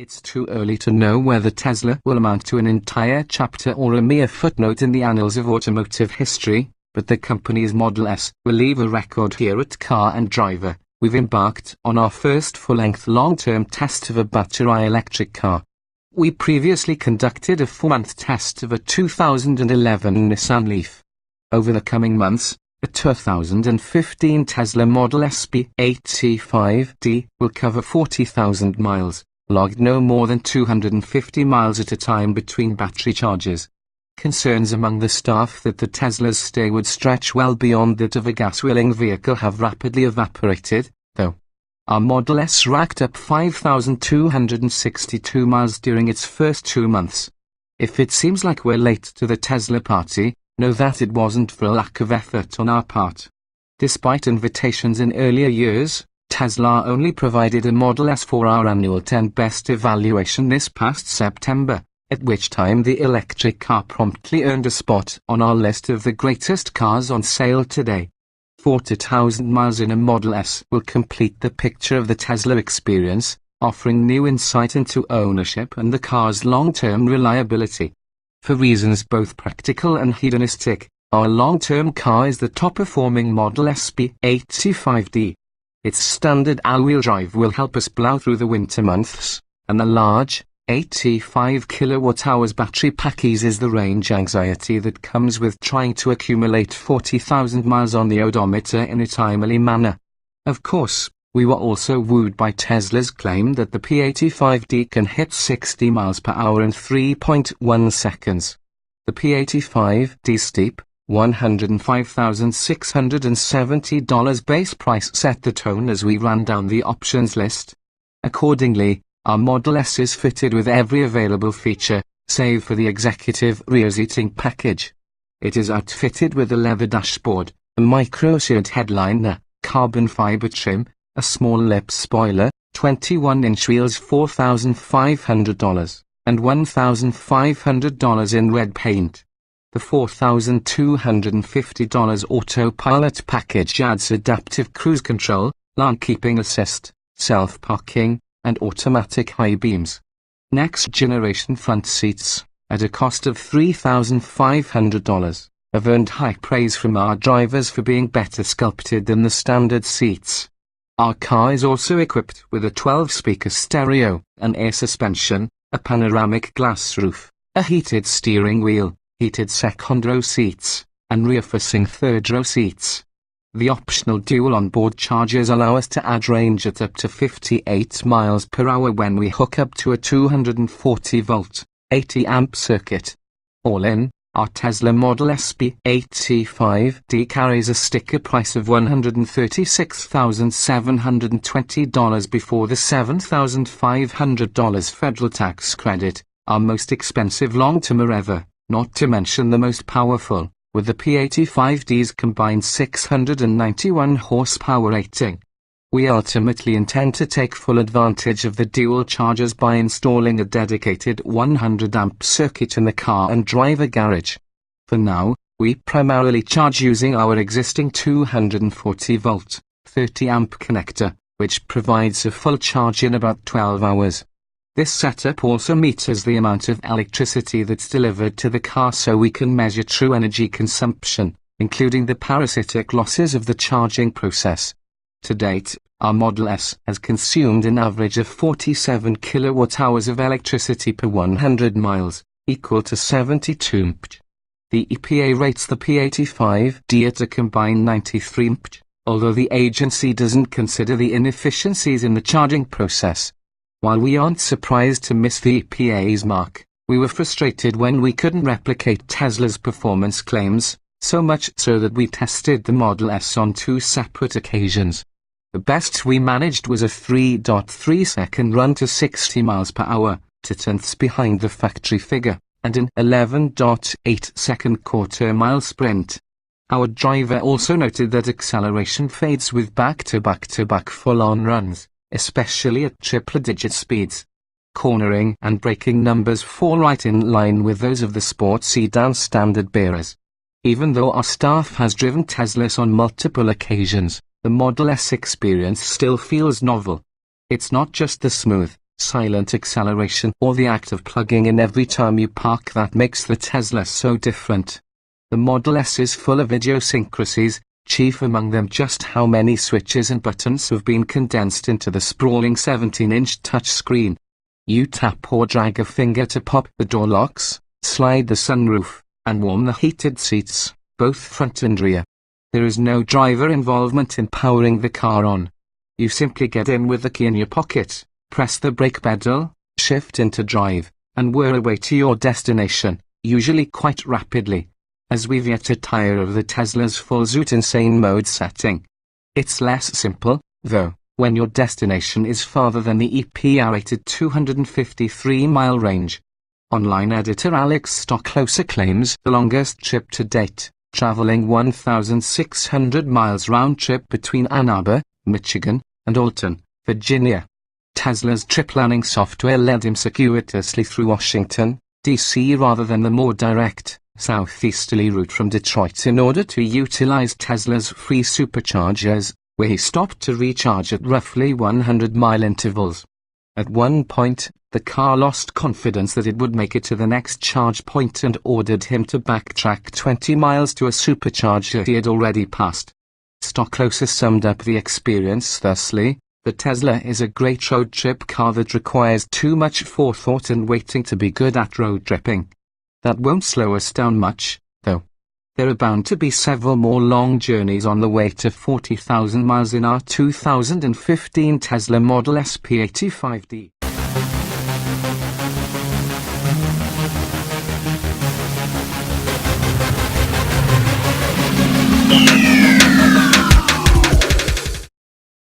It's too early to know whether Tesla will amount to an entire chapter or a mere footnote in the annals of automotive history, but the company's Model S will leave a record here at Car and Driver. We've embarked on our first full-length long-term test of a battery electric car. We previously conducted a 4-month test of a 2011 Nissan Leaf. Over the coming months, a 2015 Tesla Model S P85D will cover 40,000 miles, logged no more than 250 miles at a time between battery charges. Concerns among the staff that the Tesla's stay would stretch well beyond that of a gas-willing vehicle have rapidly evaporated, though. Our Model S racked up 5,262 miles during its first 2 months. If it seems like we're late to the Tesla party, know that it wasn't for a lack of effort on our part. Despite invitations in earlier years, Tesla only provided a Model S for our annual 10 Best evaluation this past September, at which time the electric car promptly earned a spot on our list of the greatest cars on sale today. 40,000 miles in a Model S will complete the picture of the Tesla experience, offering new insight into ownership and the car's long-term reliability. For reasons both practical and hedonistic, our long-term car is the top-performing Model S P85D. Its standard all-wheel drive will help us plow through the winter months, and the large, 85 kWh battery pack eases the range anxiety that comes with trying to accumulate 40,000 miles on the odometer in a timely manner. Of course, we were also wooed by Tesla's claim that the P85D can hit 60 miles per hour in 3.1 seconds. The P85D's steep, $105,670 base price set the tone as we ran down the options list. Accordingly, our Model S is fitted with every available feature, save for the executive rear seating package. It is outfitted with a leather dashboard, a micro-seared headliner, carbon fiber trim, a small lip spoiler, 21-inch wheels $4,500, and $1,500 in red paint. The $4,250 autopilot package adds adaptive cruise control, lane keeping assist, self-parking, and automatic high beams. Next-generation front seats, at a cost of $3,500, have earned high praise from our drivers for being better sculpted than the standard seats. Our car is also equipped with a 12-speaker stereo, an air suspension, a panoramic glass roof, a heated steering wheel, heated second-row seats, and rear-facing third-row seats. The optional dual onboard chargers allow us to add range at up to 58 miles per hour when we hook up to a 240-volt, 80-amp circuit. All in, our Tesla Model S P85D carries a sticker price of $136,720 before the $7,500 federal tax credit, our most expensive long-termer ever, not to mention the most powerful, with the P85D's combined 691 horsepower rating. We ultimately intend to take full advantage of the dual chargers by installing a dedicated 100-amp circuit in the car and driver garage. For now, we primarily charge using our existing 240-volt, 30-amp connector, which provides a full charge in about 12 hours. This setup also meters the amount of electricity that's delivered to the car so we can measure true energy consumption, including the parasitic losses of the charging process. To date, our Model S has consumed an average of 47 kWh of electricity per 100 miles, equal to 72 mph. The EPA rates the P85D at a combined 93 mph, although the agency doesn't consider the inefficiencies in the charging process. While we aren't surprised to miss the EPA's mark, we were frustrated when we couldn't replicate Tesla's performance claims, so much so that we tested the Model S on 2 separate occasions. The best we managed was a 3.3-second run to 60 miles per hour, 2/10 behind the factory figure, and an 11.8-second quarter-mile sprint. Our driver also noted that acceleration fades with back-to-back-to-back full-on runs, especially at triple-digit speeds. Cornering and braking numbers fall right in line with those of the sports sedan standard bearers. Even though our staff has driven Teslas on multiple occasions, the Model S experience still feels novel. It's not just the smooth, silent acceleration, or the act of plugging in every time you park that makes the Tesla so different. The Model S is full of idiosyncrasies, chief among them just how many switches and buttons have been condensed into the sprawling 17-inch touchscreen. You tap or drag a finger to pop the door locks, slide the sunroof, and warm the heated seats, both front and rear. There is no driver involvement in powering the car on. You simply get in with the key in your pocket, press the brake pedal, shift into drive, and whir away to your destination, usually quite rapidly, as we've yet to tire of the Tesla's full zoot insane mode setting. It's less simple, though, when your destination is farther than the EPA-rated 253-mile range. Online editor Alex Stocklosser claims the longest trip to date, traveling 1,600 miles round-trip between Ann Arbor, Michigan, and Alton, Virginia. Tesla's trip planning software led him circuitously through Washington, D.C. rather than the more direct, southeasterly route from Detroit in order to utilize Tesla's free superchargers, where he stopped to recharge at roughly 100-mile intervals. At one point, the car lost confidence that it would make it to the next charge point and ordered him to backtrack 20 miles to a supercharger he had already passed. Stocklosser summed up the experience thusly: "The Tesla is a great road trip car that requires too much forethought and waiting to be good at road tripping. That won't slow us down much, though. There are bound to be several more long journeys on the way to 40,000 miles in our 2015 Tesla Model S P85D.